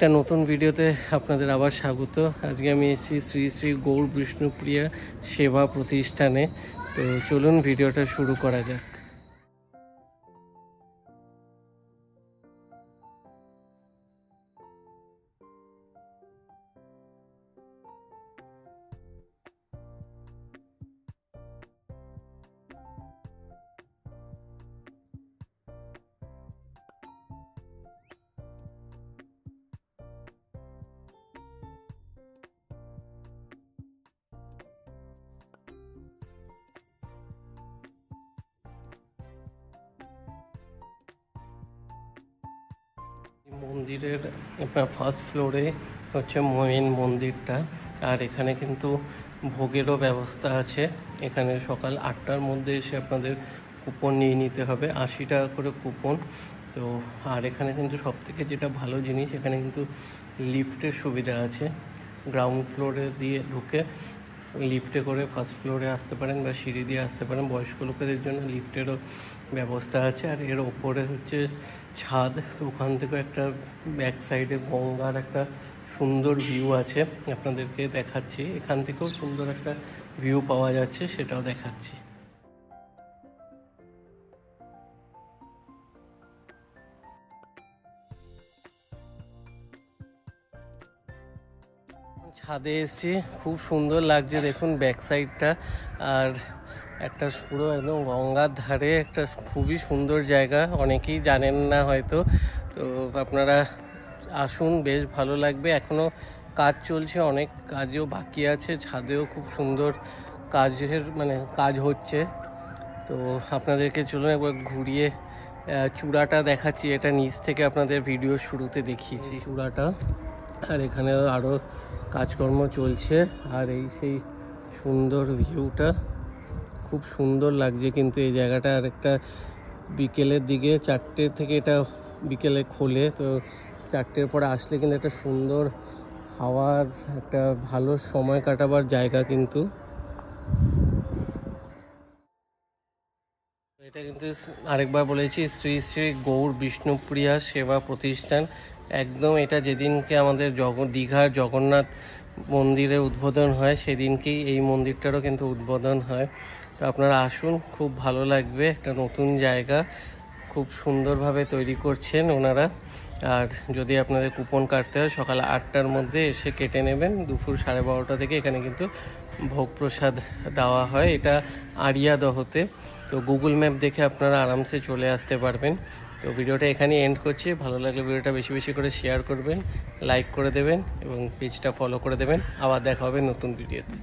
একটা নতুন ভিডিওতে আপনাদের আবার স্বাগত। আজকে আমি এসেছি শ্রী শ্রী গৌর বিষ্ণুপ্রিয়া সেবা প্রতিষ্ঠানে। তো চলুন ভিডিওটা শুরু করা যাক। মন্দিরের ফার্স্ট ফ্লোরে হচ্ছে মেন মন্দিরটা, আর এখানে কিন্তু ভোগেরও ব্যবস্থা আছে। এখানে সকাল 8টার মধ্যে এসে আপনাদের কুপন নিয়ে নিতে হবে, 80 টাকা করে কুপন। তো আর এখানে কিন্তু সবথেকে যেটা ভালো জিনিস, এখানে কিন্তু লিফটের সুবিধা আছে। গ্রাউন্ড ফ্লোরে দিয়ে ঢুকে লিফটে করে ফার্স্ট ফ্লোরে আসতে পারেন বা সিঁড়ি দিয়ে আসতে পারেন। বয়স্ক লোকেদের জন্য লিফটেরও ব্যবস্থা আছে। আর এর ওপরে হচ্ছে ছাদ, তো ওখান থেকে একটা ব্যাক সাইডে গঙ্গার একটা সুন্দর ভিউ আছে, আপনাদেরকে দেখাচ্ছি। এখান থেকেও সুন্দর একটা ভিউ পাওয়া যাচ্ছে, সেটাও দেখাচ্ছি। ছাদে এসছি, খুব সুন্দর লাগছে, দেখুন ব্যাক সাইডটা। আর একটা পুরো একদম গঙ্গার ধারে একটা খুবই সুন্দর জায়গা, অনেকেই জানেন না হয়তো। তো আপনারা আসুন, বেশ ভালো লাগবে। এখনও কাজ চলছে, অনেক কাজও বাকি আছে। ছাদেও খুব সুন্দর কাজ হচ্ছে। তো আপনাদেরকে চলুন একবার ঘুরিয়ে চূড়াটা দেখাচ্ছি। এটা নিচ থেকে আপনাদের ভিডিও শুরুতে দেখিয়েছি চূড়াটা। আর এখানে আরও কাজকর্ম চলছে। আর এই সেই সুন্দর ভিউটা, খুব সুন্দর লাগছে কিন্তু এই জায়গাটা। আর একটা বিকেলের দিকে 4টে থেকে এটা বিকেলে খোলে, তো 4টের পরে আসলে কিন্তু একটা সুন্দর হাওয়ার একটা ভালো সময় কাটাবার জায়গা কিন্তু। এটা কিন্তু আরেকবার বলেছি, শ্রী শ্রী গৌর বিষ্ণুপ্রিয়া সেবা প্রতিষ্ঠান। একদম এটা যেদিনকে আমাদের দীঘার জগন্নাথ মন্দিরের উদ্বোধন হয়, সেদিনকেই এই মন্দিরটারও কিন্তু উদ্বোধন হয়। তো আপনারা আসুন, খুব ভালো লাগবে। একটা নতুন জায়গা খুব সুন্দরভাবে তৈরি করছেন ওনারা। আর যদি আপনাদের কুপন কাটতে হয়, সকাল 8টার মধ্যে এসে কেটে নেবেন। দুপুর 12:30 থেকে এখানে কিন্তু ভোগ প্রসাদ দেওয়া হয়। এটা আড়িয়াদহতে। তো গুগল ম্যাপ দেখে আপনারা আরামসে চলে আসতে পারবেন। তো ভিডিওটা এখানে এন্ড করছি। ভালো লাগলে ভিডিওটা বেশি বেশি করে শেয়ার করবেন, লাইক করে দেবেন এবং পেজটা ফলো করে দেবেন। আবার দেখা হবে নতুন ভিডিওতে।